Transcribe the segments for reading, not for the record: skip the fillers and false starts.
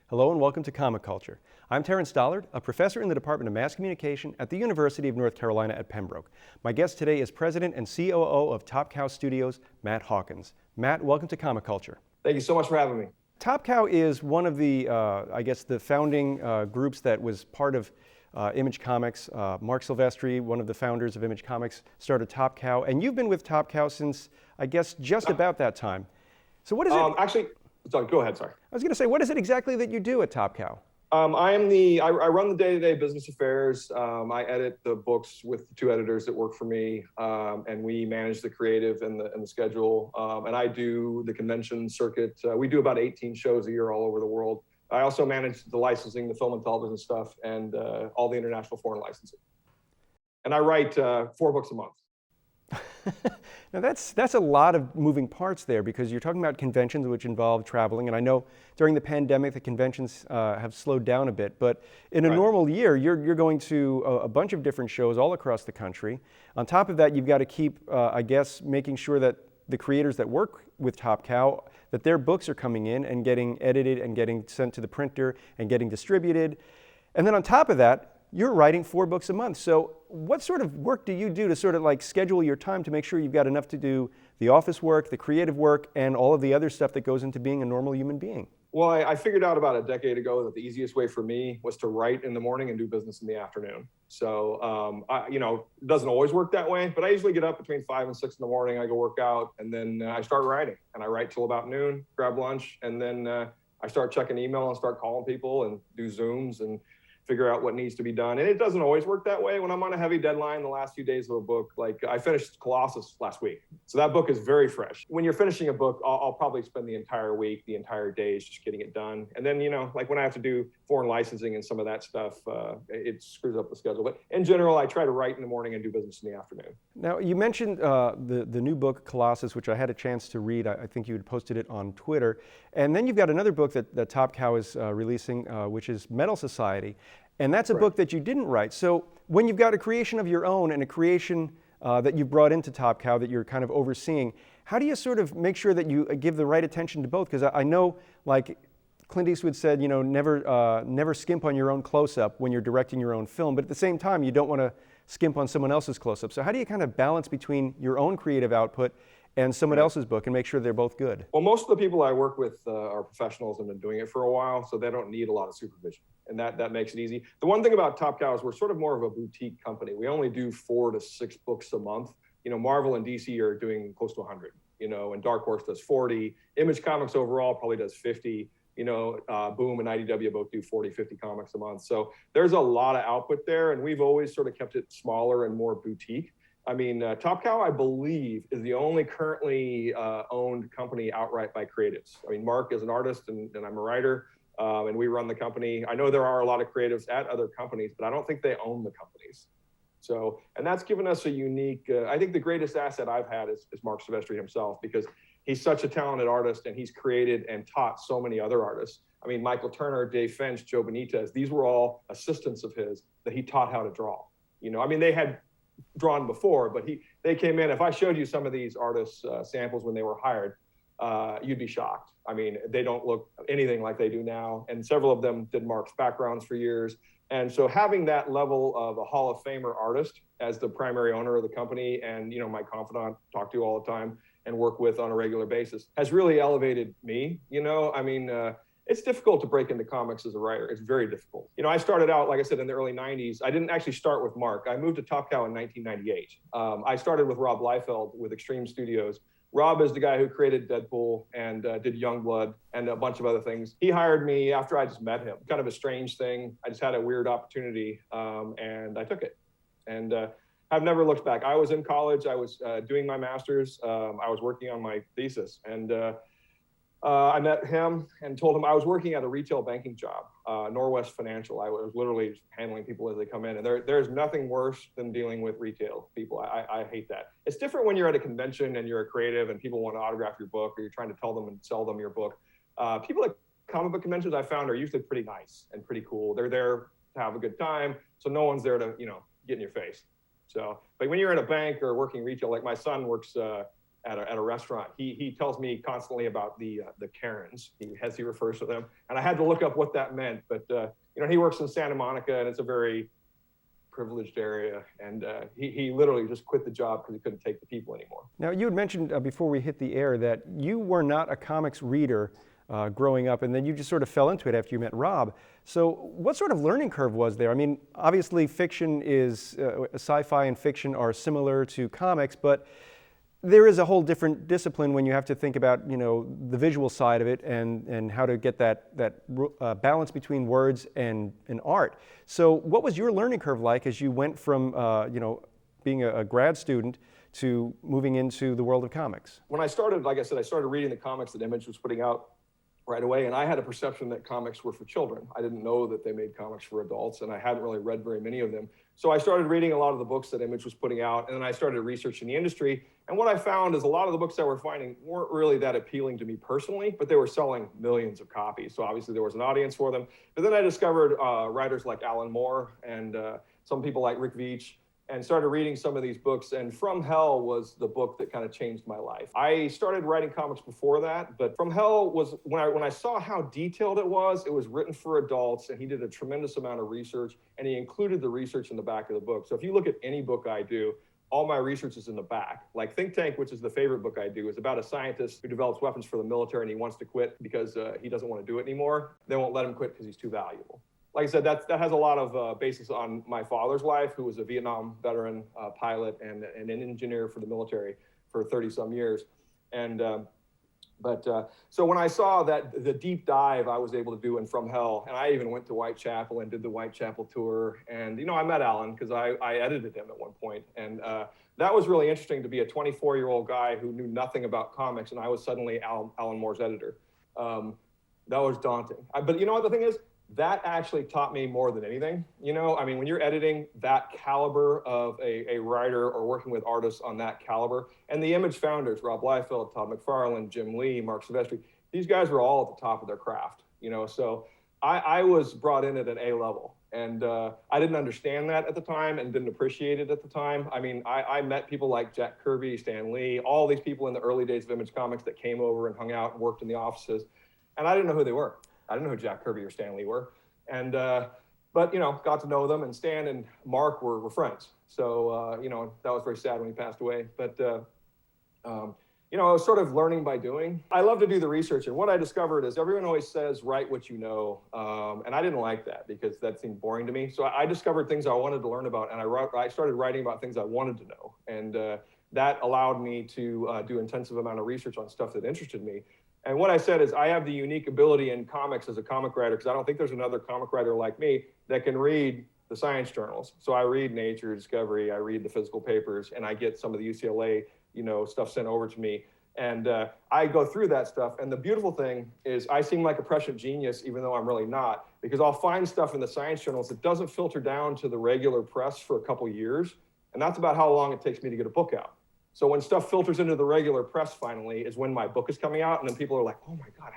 Hello and welcome to Comic Culture. I'm Terrence Dollard, a professor in the Department of Mass Communication at the University of North Carolina at Pembroke. My guest today is President and COO of Top Cow Studios, Matt Hawkins. Matt, welcome to Comic Culture. Thank you so much for having me. Top Cow is one of the, the founding groups that was part of Image Comics. Mark Silvestri, one of the founders of Image Comics, started Top Cow, and you've been with Top Cow since, I guess, just about that time. So what is it? Actually, sorry, go ahead, sorry. I was going to say, what is it exactly that you do at Top Cow? I run the day-to-day business affairs. I edit the books with the two editors that work for me, and we manage the creative and the schedule. And I do the convention circuit. We do about 18 shows a year all over the world. I also manage the licensing, the film and television stuff, and all the international foreign licensing. And I write 4 books a month. Now that's a lot of moving parts there, because you're talking about conventions which involve traveling, and I know during the pandemic the conventions have slowed down a bit, but in a normal year you're going to a bunch of different shows all across the country. On top of that, you've got to keep, making sure that the creators that work with Top Cow, that their books are coming in and getting edited and getting sent to the printer and getting distributed. And then on top of that, you're writing 4 books a month. So what sort of work do you do to sort of like schedule your time to make sure you've got enough to do the office work, the creative work, and all of the other stuff that goes into being a normal human being? Well, I figured out about a decade ago that the easiest way for me was to write in the morning and do business in the afternoon. So, it doesn't always work that way, but I usually get up between 5 and 6 in the morning. I go work out, and then I start writing. And I write till about noon, grab lunch, and then I start checking email and start calling people and do Zooms and figure out what needs to be done. And it doesn't always work that way. When I'm on a heavy deadline, the last few days of a book, like I finished Colossus last week. So that book is very fresh. When you're finishing a book, I'll probably spend the entire week, the entire days just getting it done. And then, like when I have to do foreign licensing and some of that stuff, it screws up the schedule. But in general, I try to write in the morning and do business in the afternoon. Now, you mentioned the new book, Colossus, which I had a chance to read. I think you had posted it on Twitter. And then you've got another book that Top Cow is releasing, which is Metal Society. And that's a book that you didn't write. So when you've got a creation of your own and a creation that you brought into Top Cow that you're kind of overseeing, how do you sort of make sure that you give the right attention to both? Because I know, like Clint Eastwood said, never skimp on your own close-up when you're directing your own film. But at the same time, you don't want to skimp on someone else's close-up. So how do you kind of balance between your own creative output and someone else's book and make sure they're both good? Well, most of the people I work with are professionals and have been doing it for a while, so they don't need a lot of supervision. And that makes it easy. The one thing about Top Cow is we're sort of more of a boutique company. We only do 4 to 6 books a month. Marvel and DC are doing close to 100, and Dark Horse does 40. Image Comics overall probably does 50. Boom and IDW both do 40, 50 comics a month. So there's a lot of output there, and we've always sort of kept it smaller and more boutique. I mean, Top Cow, I believe, is the only currently owned company outright by creatives. I mean, Mark is an artist and I'm a writer, and we run the company. I know there are a lot of creatives at other companies, but I don't think they own the companies. So, and that's given us a unique, I think the greatest asset I've had is Mark Silvestri himself, because he's such a talented artist and he's created and taught so many other artists. I mean, Michael Turner, Dave Finch, Joe Benitez, these were all assistants of his that he taught how to draw. They had drawn before, but they came in. If I showed you some of these artists' samples when they were hired, you'd be shocked. I mean, they don't look anything like they do now. And several of them did Mark's backgrounds for years. And so having that level of a Hall of Famer artist as the primary owner of the company and, my confidant, talk to all the time and work with on a regular basis has really elevated me. It's difficult to break into comics as a writer. It's very difficult. I started out, like I said, in the early 90s. I didn't actually start with Mark. I moved to Top Cow in 1998. I started with Rob Liefeld with Extreme Studios. Rob is the guy who created Deadpool and did Youngblood and a bunch of other things. He hired me after I just met him. Kind of a strange thing. I just had a weird opportunity and I took it. And I've never looked back. I was in college. I was doing my master's. I was working on my thesis. And I met him and told him I was working at a retail banking job, Norwest Financial. I was literally just handling people as they come in. And there's nothing worse than dealing with retail people. I hate that. It's different when you're at a convention and you're a creative and people want to autograph your book or you're trying to tell them and sell them your book. People at comic book conventions I found are usually pretty nice and pretty cool. They're there to have a good time. So no one's there to, get in your face. So, but when you're at a bank or working retail, like my son works at a restaurant. He tells me constantly about the Karens, as he refers to them, and I had to look up what that meant. But he works in Santa Monica, and it's a very privileged area, and he literally just quit the job because he couldn't take the people anymore. Now, you had mentioned before we hit the air that you were not a comics reader growing up, and then you just sort of fell into it after you met Rob. So what sort of learning curve was there? I mean, obviously fiction is, sci-fi and fiction are similar to comics, but there is a whole different discipline when you have to think about, the visual side of it and how to get that balance between words and art. So what was your learning curve like as you went from, being a grad student to moving into the world of comics? When I started, like I said, I started reading the comics that Image was putting out right away, and I had a perception that comics were for children. I didn't know that they made comics for adults, and I hadn't really read very many of them. So I started reading a lot of the books that Image was putting out, and then I started researching the industry. And what I found is a lot of the books that we're finding weren't really that appealing to me personally, but they were selling millions of copies. So obviously there was an audience for them. But then I discovered writers like Alan Moore and some people like Rick Veitch, and started reading some of these books. And From Hell was the book that kind of changed my life. I started writing comics before that, but From Hell was, when I saw how detailed it was written for adults, and he did a tremendous amount of research, and he included the research in the back of the book. So if you look at any book I do, all my research is in the back. Like Think Tank, which is the favorite book I do, is about a scientist who develops weapons for the military, and he wants to quit because he doesn't want to do it anymore. They won't let him quit because he's too valuable. Like I said, that has a lot of basis on my father's life, who was a Vietnam veteran pilot and an engineer for the military for 30-some years. And so when I saw that the deep dive I was able to do in From Hell, and I even went to Whitechapel and did the Whitechapel tour, and I met Alan because I edited him at one point, and that was really interesting to be a 24-year-old guy who knew nothing about comics, and I was suddenly Alan Moore's editor. That was daunting. But you know what the thing is? That actually taught me more than anything. When you're editing that caliber of a writer or working with artists on that caliber, and the Image founders, Rob Liefeld, Todd McFarlane, Jim Lee, Mark Silvestri, these guys were all at the top of their craft, so I was brought in at an A level, and I didn't understand that at the time and didn't appreciate it at the time. I met people like Jack Kirby, Stan Lee, all these people in the early days of Image Comics that came over and hung out and worked in the offices, and I didn't know who they were. I didn't know who Jack Kirby or Stan Lee were. And, but got to know them, and Stan and Mark were friends. So, that was very sad when he passed away. But, I was sort of learning by doing. I love to do the research. And what I discovered is everyone always says, write what you know. And I didn't like that because that seemed boring to me. So I discovered things I wanted to learn about, and I started writing about things I wanted to know. And that allowed me to do intensive amount of research on stuff that interested me. And what I said is I have the unique ability in comics as a comic writer, because I don't think there's another comic writer like me that can read the science journals. So I read Nature, Discovery, I read the physical papers, and I get some of the UCLA, stuff sent over to me. And I go through that stuff. And the beautiful thing is I seem like a prescient genius, even though I'm really not, because I'll find stuff in the science journals that doesn't filter down to the regular press for a couple years. And that's about how long it takes me to get a book out. So when stuff filters into the regular press finally is when my book is coming out, and then people are like, oh my God,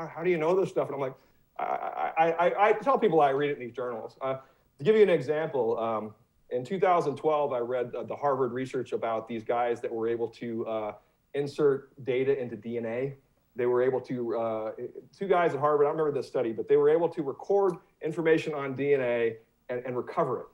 how do you know this stuff? And I'm like, I tell people I read it in these journals. To give you an example, in 2012, I read the Harvard research about these guys that were able to insert data into DNA. They were able to, two guys at Harvard, I don't remember this study, but they were able to record information on DNA and recover it.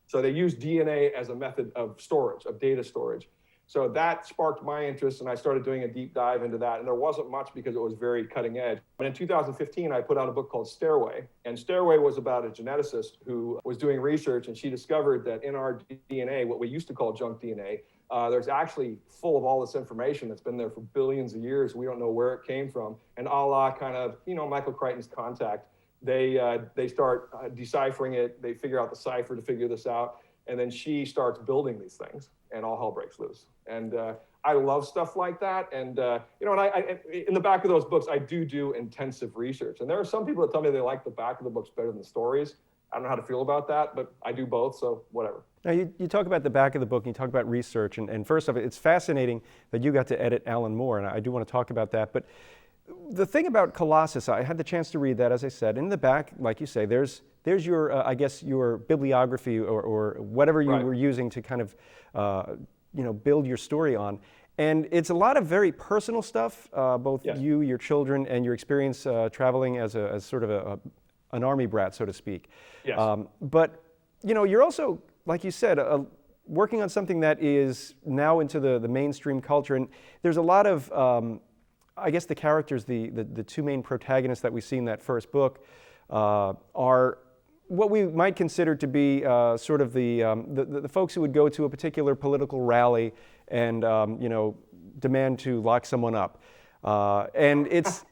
So they used DNA as a method of storage, of data storage. So that sparked my interest, and I started doing a deep dive into that. And there wasn't much because it was very cutting edge. But in 2015, I put out a book called Stairway. And Stairway was about a geneticist who was doing research, and she discovered that in our DNA, what we used to call junk DNA, there's actually full of all this information that's been there for billions of years. We don't know where it came from. And a la kind of, Michael Crichton's Contact, they start deciphering it. They figure out the cipher to figure this out. And then she starts building these things, and all hell breaks loose. And I love stuff like that. And, in the back of those books, I do intensive research. And there are some people that tell me they like the back of the books better than the stories. I don't know how to feel about that, but I do both, so whatever. Now, you talk about the back of the book, and you talk about research. And first off, it's fascinating that you got to edit Alan Moore, and I do want to talk about that. But the thing about Colossus, I had the chance to read that, as I said. In the back, like you say, there's your, I guess, your bibliography or whatever you were using to kind of, build your story on. And it's a lot of very personal stuff, both Yes. you, your children, and your experience traveling as sort of an army brat, so to speak. Yes. But you're also, like you said, working on something that is now into the mainstream culture, and there's a lot of, I guess the characters, the two main protagonists that we see in that first book are what we might consider to be sort of the folks who would go to a particular political rally and demand to lock someone up, and it's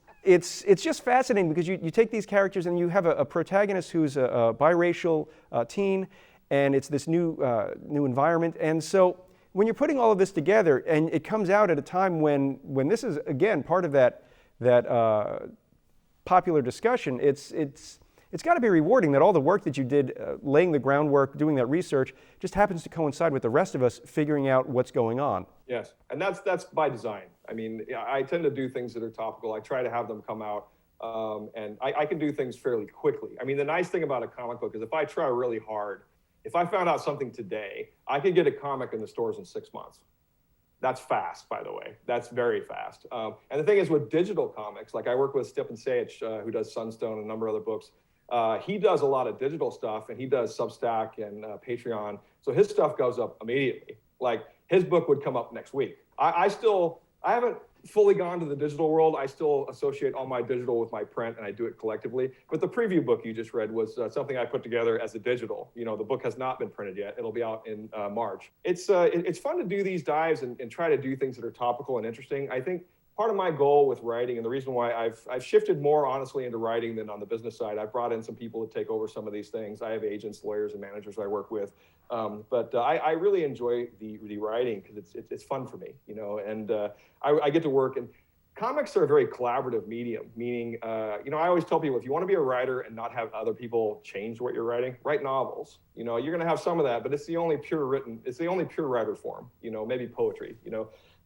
just fascinating because you take these characters and you have a protagonist who's a biracial teen, and it's this new environment, and so when you're putting all of this together and it comes out at a time when this is again part of that popular discussion, it's got to be rewarding that all the work that you did, laying the groundwork, doing that research, just happens to coincide with the rest of us figuring out what's going on. Yes, and that's by design. I mean, I tend to do things that are topical. I try to have them come out, and I can do things fairly quickly. I mean, the nice thing about a comic book is if I try really hard, if I found out something today, I could get a comic in the stores in 6 months. That's fast, by the way. That's very fast. And the thing is with digital comics, like I work with Stephen Sage, who does Sunstone and a number of other books. He does a lot of digital stuff, and he does Substack and Patreon. So his stuff goes up immediately. Like his book would come up next week. I haven't fully gone to the digital world. I still associate all my digital with my print, and I do it collectively. But the preview book you just read was something I put together as a digital. The book has not been printed yet. It'll be out in March. It's fun to do these dives and try to do things that are topical and interesting. I think part of my goal with writing, and the reason why I've shifted more honestly into writing than on the business side, I've brought in some people to take over some of these things. I have agents, lawyers, and managers I work with, but I really enjoy the writing because it's fun for me, and I get to work. And comics are a very collaborative medium, meaning, I always tell people if you want to be a writer and not have other people change what you're writing, write novels. You're going to have some of that, but it's the only pure writer form. Maybe poetry.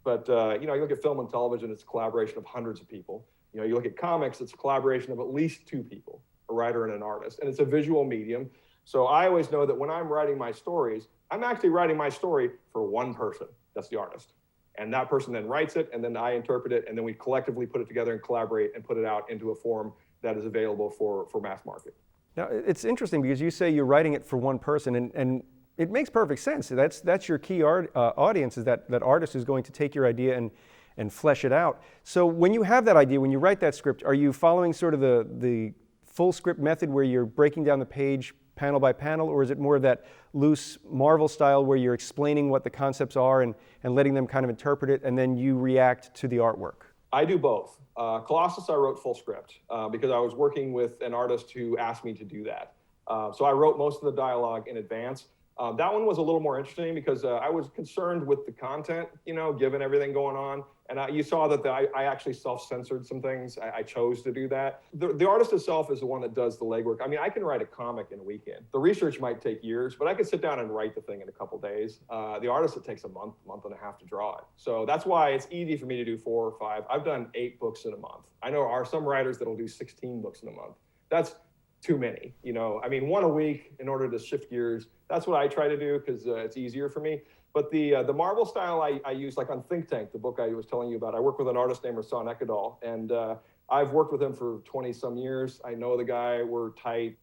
But, you look at film and television, it's a collaboration of hundreds of people. You look at comics, it's a collaboration of at least two people, a writer and an artist, and it's a visual medium. So I always know that when I'm writing my stories, I'm actually writing my story for one person. That's the artist. And that person then writes it, and then I interpret it, and then we collectively put it together and collaborate and put it out into a form that is available for mass market. Now, it's interesting because you say you're writing it for one person, and it makes perfect sense. That's your key audience, is that artist who's going to take your idea and flesh it out. So when you have that idea, when you write that script, are you following sort of the full script method where you're breaking down the page panel by panel, or is it more of that loose Marvel style where you're explaining what the concepts are and letting them kind of interpret it, and then you react to the artwork? I do both. Colossus, I wrote full script because I was working with an artist who asked me to do that. So I wrote most of the dialogue in advance. That one was a little more interesting because I was concerned with the content, given everything going on. And you saw that I actually self-censored some things. I chose to do that. The artist itself is the one that does the legwork. I mean, I can write a comic in a weekend. The research might take years, but I could sit down and write the thing in a couple days. The artist, it takes a month and a half to draw it. So that's why it's easy for me to do 4 or 5. I've done 8 books in a month. I know there are some writers that'll do 16 books in a month. That's too many, I mean, 1 a week in order to shift gears. That's what I try to do because it's easier for me. But the Marvel style I use, like on Think Tank, the book I was telling you about, I work with an artist named Rasan Ekadal, and I've worked with him for 20 some years. I know the guy, we're tight.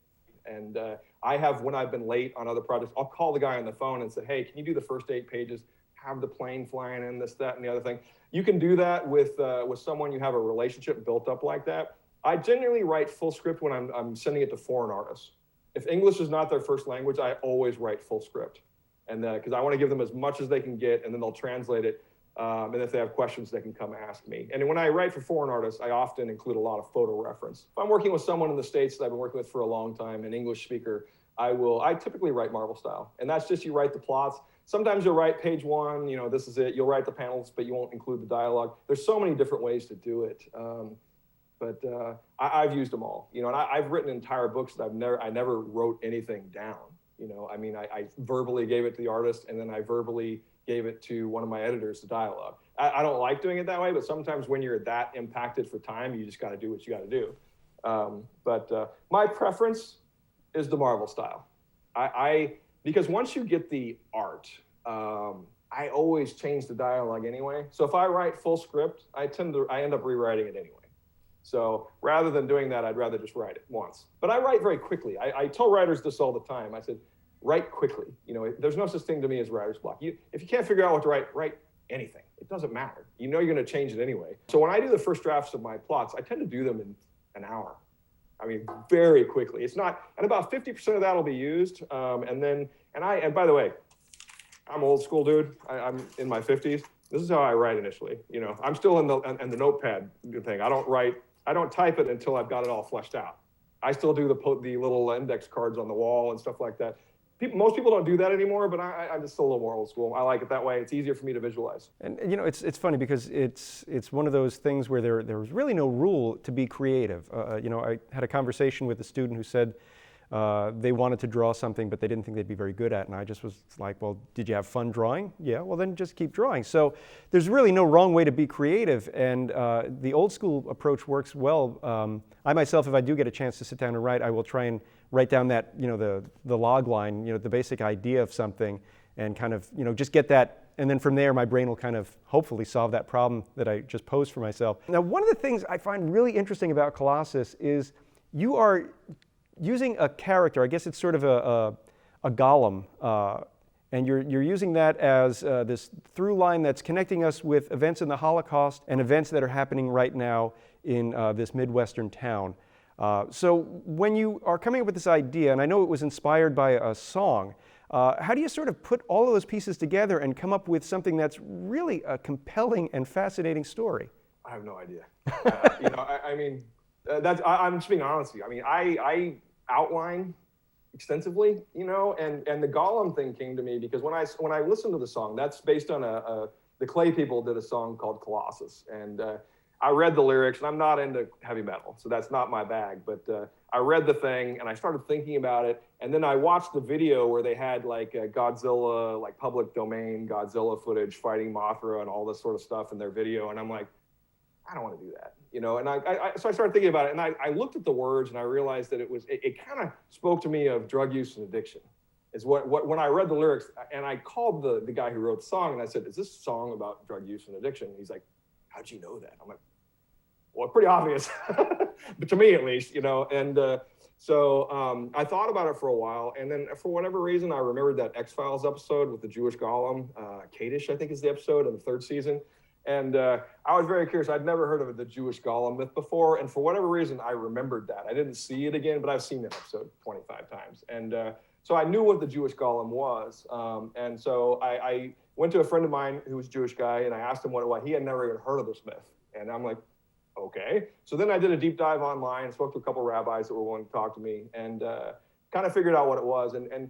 And I have, when I've been late on other projects, I'll call the guy on the phone and say, hey, can you do the first 8 pages? Have the plane flying in, this, that, and the other thing. You can do that with someone you have a relationship built up like that. I genuinely write full script when I'm sending it to foreign artists. If English is not their first language, I always write full script. And because I want to give them as much as they can get, and then they'll translate it. And if they have questions, they can come ask me. And when I write for foreign artists, I often include a lot of photo reference. If I'm working with someone in the States that I've been working with for a long time, an English speaker, I typically write Marvel style. And that's just, you write the plots. Sometimes you'll write page 1, this is it. You'll write the panels, but you won't include the dialogue. There's so many different ways to do it. But I've used them all, and I've written entire books that I never wrote anything down. I mean, I verbally gave it to the artist, and then I verbally gave it to one of my editors, the dialogue. I don't like doing it that way, but sometimes when you're that impacted for time, you just got to do what you got to do. But my preference is the Marvel style. Because once you get the art, I always change the dialogue anyway. So if I write full script, I end up rewriting it anyway. So rather than doing that, I'd rather just write it once. But I write very quickly. I tell writers this all the time. I said, write quickly. There's no such thing to me as writer's block. If you can't figure out what to write anything. It doesn't matter. You're going to change it anyway. So when I do the first drafts of my plots, I tend to do them in an hour. I mean, very quickly. It's not, and about 50% of that will be used. And by the way, I'm old school, dude. I'm in my 50s. This is how I write initially. I'm still in the notepad thing. I don't type it until I've got it all fleshed out. I still do the little index cards on the wall and stuff like that. Most people don't do that anymore, but I'm just still a little more old school. I like it that way. It's easier for me to visualize. And it's funny because it's one of those things where there's really no rule to be creative. I had a conversation with a student who said they wanted to draw something, but they didn't think they'd be very good at it. And I just was like, well, did you have fun drawing? Yeah, well then just keep drawing. So there's really no wrong way to be creative. And the old school approach works well. I myself, if I do get a chance to sit down and write, I will try and write down that, the log line, the basic idea of something and kind of, just get that. And then from there, my brain will kind of hopefully solve that problem that I just posed for myself. Now, one of the things I find really interesting about Colossus is you are using a character. I guess it's sort of a golem, and you're using that as this through line that's connecting us with events in the Holocaust and events that are happening right now in this Midwestern town. So when you are coming up with this idea, and I know it was inspired by a song, how do you sort of put all of those pieces together and come up with something that's really a compelling and fascinating story? I have no idea. I'm just being honest with you. I mean, I outline extensively, and the golem thing came to me because when I listened to the song, that's based on the Clay people did a song called Colossus, and I read the lyrics, and I'm not into heavy metal, so that's not my bag, but I read the thing, and I started thinking about it, and then I watched the video where they had like Godzilla, like public domain Godzilla footage fighting Mothra and all this sort of stuff in their video, and I'm like, I don't want to do that, and so I started thinking about it, and I looked at the words, and I realized that it kind of spoke to me of drug use and addiction, is what when I read the lyrics, and I called the guy who wrote the song, and I said, is this song about drug use and addiction? And he's like, how'd you know that? I'm like, well, pretty obvious, but to me at least, So I thought about it for a while, and then for whatever reason, I remembered that X-Files episode with the Jewish golem, Kadish, I think is the episode in the 3rd season. And I was very curious. I'd never heard of the Jewish golem myth before, and for whatever reason, I remembered that. I didn't see it again, but I've seen that episode 25 times. And so I knew what the Jewish golem was. And so I went to a friend of mine who was a Jewish guy, and I asked him what it was. He had never even heard of this myth. And I'm like, okay. So then I did a deep dive online, spoke to a couple of rabbis that were willing to talk to me, and kind of figured out what it was. And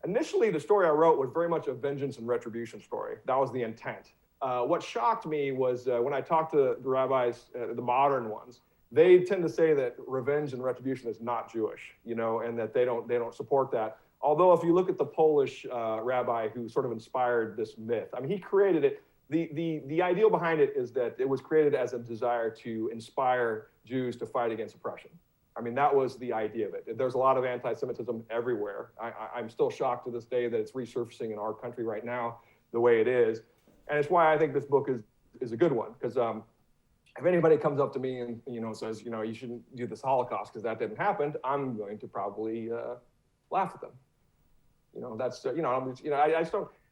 initially the story I wrote was very much a vengeance and retribution story. That was the intent. What shocked me was when I talked to the rabbis, the modern ones, they tend to say that revenge and retribution is not Jewish, and that they don't support that. Although if you look at the Polish rabbi who sort of inspired this myth, I mean, he created it. The ideal behind it is that it was created as a desire to inspire Jews to fight against oppression. I mean, that was the idea of it. There's a lot of anti-Semitism everywhere. I'm still shocked to this day that it's resurfacing in our country right now the way it is. And it's why I think this book is a good one, because if anybody comes up to me and says, you shouldn't do this Holocaust because that didn't happen, I'm going to probably laugh at them.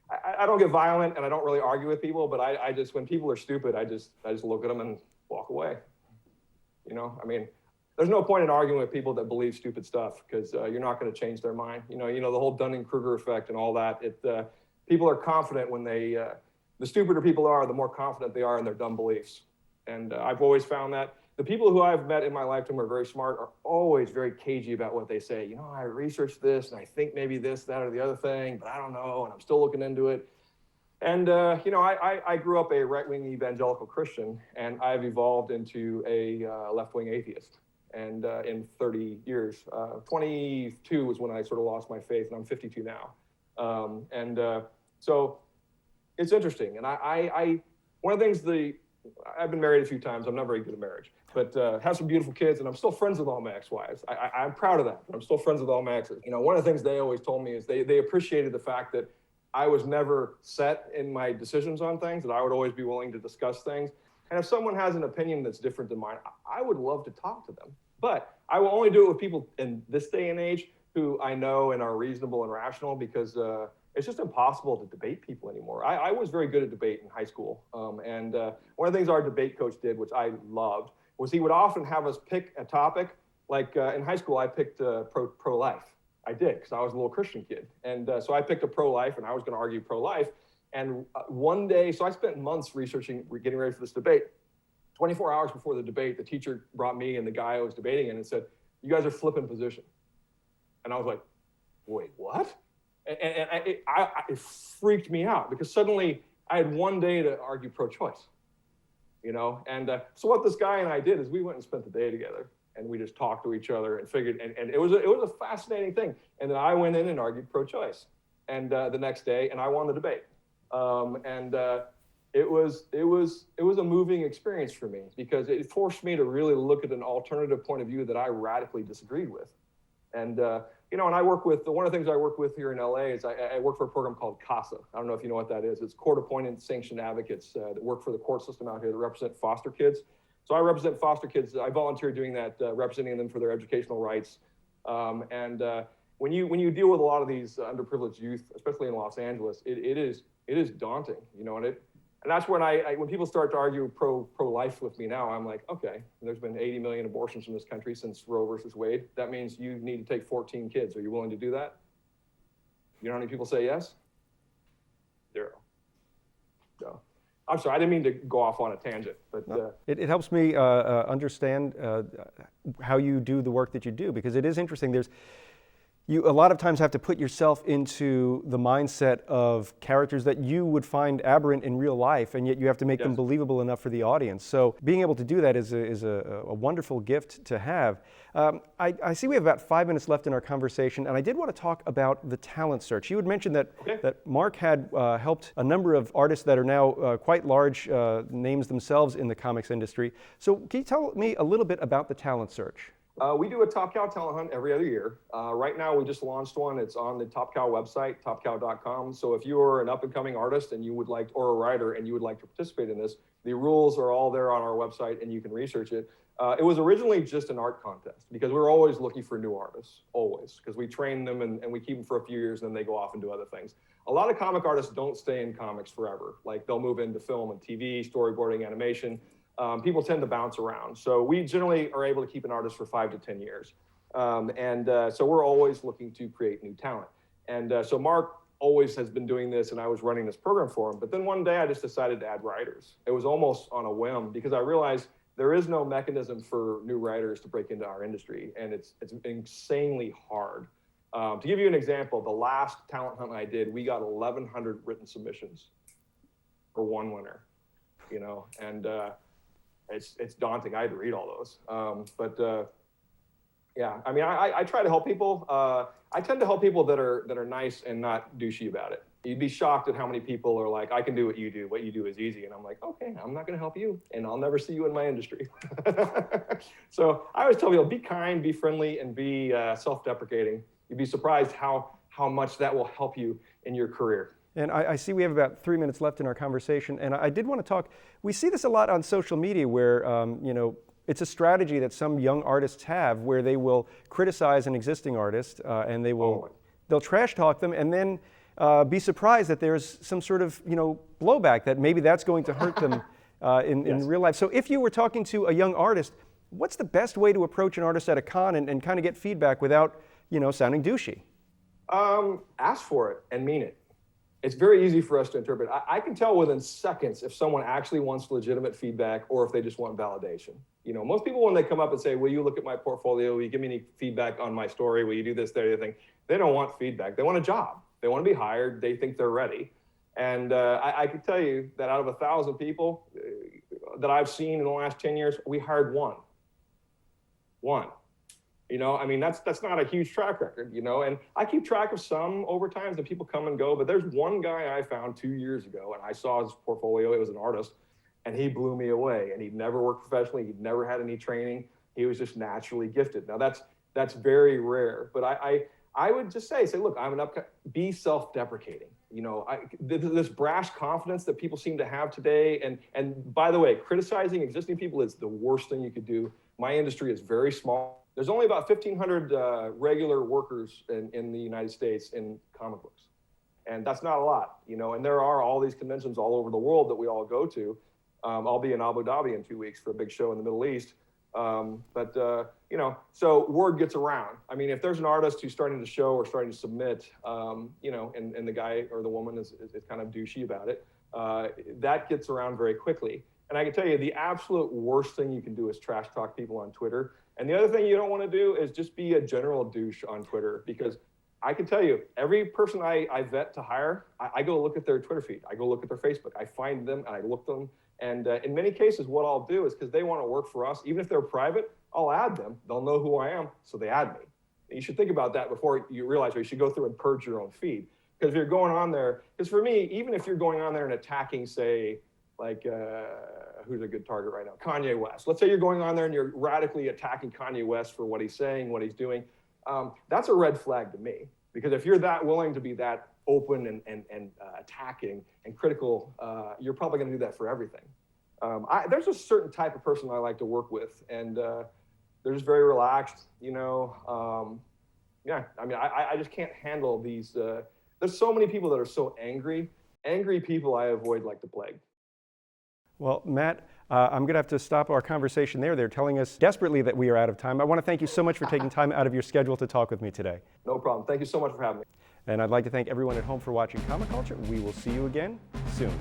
I don't get violent and I don't really argue with people, but I just, when people are stupid, I just look at them and walk away. I mean, there's no point in arguing with people that believe stupid stuff because you're not going to change their mind. The whole Dunning-Kruger effect and all that. People are confident when the stupider people are, the more confident they are in their dumb beliefs. And I've always found that the people who I've met in my lifetime are very smart, are always very cagey about what they say. I researched this and I think maybe this, that, or the other thing, but I don't know, and I'm still looking into it. And, I grew up a right-wing evangelical Christian, and I've evolved into a left-wing atheist. And in 30 years, 22 was when I sort of lost my faith, and I'm 52 now. So it's interesting. And one of the things I've been married a few times. I'm not very good at marriage, but have some beautiful kids, and I'm still friends with all my ex-wives. I'm proud of that. I'm still friends with all my exes. One of the things they always told me is they appreciated the fact that I was never set in my decisions on things, that I would always be willing to discuss things. And if someone has an opinion that's different than mine, I would love to talk to them. But I will only do it with people in this day and age who I know and are reasonable and rational, because it's just impossible to debate people anymore. I was very good at debate in high school. And one of the things our debate coach did, which I loved, was he would often have us pick a topic. Like in high school, I picked pro-life. I did, because I was a little Christian kid. And so I picked a pro-life, and I was going to argue pro-life. And one day, so I spent months researching, getting ready for this debate. 24 hours before the debate, the teacher brought me and the guy I was debating in and said, "You guys are flipping position." And I was like, "Wait, what?" And it freaked me out, because suddenly I had one day to argue pro-choice, And so what this guy and I did is we went and spent the day together. And we just talked to each other and figured, and it was a fascinating thing. And then I went in and argued pro-choice, and the next day, and I won the debate. It was a moving experience for me, because it forced me to really look at an alternative point of view that I radically disagreed with. And and I work with, one of the things I work with here in LA is I work for a program called CASA. I don't know if you know what that is. It's court-appointed sanctioned advocates that work for the court system out here that represent foster kids. So I represent foster kids. I volunteer doing that, representing them for their educational rights. When you deal with a lot of these underprivileged youth, especially in Los Angeles, it is daunting, and that's when when people start to argue pro-life with me now, I'm like, okay, there's been 80 million abortions in this country since Roe versus Wade. That means you need to take 14 kids. Are you willing to do that? You know how many people say yes? 0. So. I'm sorry, I didn't mean to go off on a tangent, but it helps me understand how you do the work that you do, because it is interesting. You a lot of times have to put yourself into the mindset of characters that you would find aberrant in real life, and yet you have to make them believable enough for the audience. So being able to do that is a wonderful gift to have. I see we have about 5 minutes left in our conversation, and I did want to talk about the talent search. You had mentioned that Mark had helped a number of artists that are now quite large names themselves in the comics industry. So can you tell me a little bit about the talent search? We do a Top Cow talent hunt every other year. Right now, we just launched one. It's on the Top Cow website, topcow.com. So if you are an up-and-coming artist and you would like, or a writer, and you would like to participate in this, the rules are all there on our website, and you can research it. It was originally just an art contest, because we're always looking for new artists, always, because we train them and we keep them for a few years, and then they go off and do other things. A lot of comic artists don't stay in comics forever. Like, they'll move into film and TV, storyboarding, animation. People tend to bounce around. So we generally are able to keep an artist for 5 to 10 years. So we're always looking to create new talent. So Mark always has been doing this, and I was running this program for him. But then one day I just decided to add writers. It was almost on a whim, because I realized there is no mechanism for new writers to break into our industry, and it's insanely hard. To give you an example, the last talent hunt I did, we got 1,100 written submissions for one winner, and it's daunting. I had to read all those. Yeah, I mean, I try to help people. I tend to help people that are nice and not douchey about it. You'd be shocked at how many people are like, "I can do what you do. What you do is easy." And I'm like, "Okay, I'm not going to help you, and I'll never see you in my industry." So I always tell people, be kind, be friendly, and be self-deprecating. You'd be surprised how much that will help you in your career. And I see we have about 3 minutes left in our conversation, and I did want to talk. We see this a lot on social media, where it's a strategy that some young artists have, where they will criticize an existing artist, and they'll trash talk them, and then be surprised that there's some sort of blowback, that maybe that's going to hurt them in real life. So if you were talking to a young artist, what's the best way to approach an artist at a con and kind of get feedback without sounding douchey? Ask for it and mean it. It's very easy for us to interpret. I can tell within seconds if someone actually wants legitimate feedback or if they just want validation. Most people, when they come up and say, "Will you look at my portfolio? Will you give me any feedback on my story? Will you do this, that, or the other thing?" They don't want feedback. They want a job. They want to be hired. They think they're ready. And I can tell you that out of 1,000 people that I've seen in the last 10 years, we hired one. One. I mean, that's not a huge track record, and I keep track of some overtimes and people come and go, but there's one guy I found 2 years ago, and I saw his portfolio. It was an artist, and he blew me away, and he'd never worked professionally. He'd never had any training. He was just naturally gifted. Now that's very rare, but I would just say, look, be self-deprecating. This brash confidence that people seem to have today. And by the way, criticizing existing people is the worst thing you could do. My industry is very small. There's only about 1,500 regular workers in the United States in comic books. And that's not a lot, and there are all these conventions all over the world that we all go to. I'll be in Abu Dhabi in 2 weeks for a big show in the Middle East. So word gets around. I mean, if there's an artist who's starting to show or starting to submit, and the guy or the woman is kind of douchey about it, that gets around very quickly. And I can tell you, the absolute worst thing you can do is trash talk people on Twitter. And the other thing you don't want to do is just be a general douche on Twitter, because I can tell you, every person I vet to hire, I go look at their Twitter feed. I go look at their Facebook. I find them and I look them. And in many cases, what I'll do is, because they want to work for us, even if they're private, I'll add them. They'll know who I am, so they add me. And you should think about that before you realize, or you should go through and purge your own feed. Because if you're going on there, because for me, even if you're going on there and attacking, say, like, who's a good target right now? Kanye West. Let's say you're going on there and you're radically attacking Kanye West for what he's saying, what he's doing. That's a red flag to me. Because if you're that willing to be that open and attacking and critical, you're probably going to do that for everything. There's a certain type of person I like to work with, and they're just very relaxed, I just can't handle these. There's so many people that are so angry. Angry people I avoid like the plague. Well, Matt, I'm going to have to stop our conversation there. They're telling us desperately that we are out of time. I want to thank you so much for taking time out of your schedule to talk with me today. No problem. Thank you so much for having me. And I'd like to thank everyone at home for watching Comic Culture. We will see you again soon.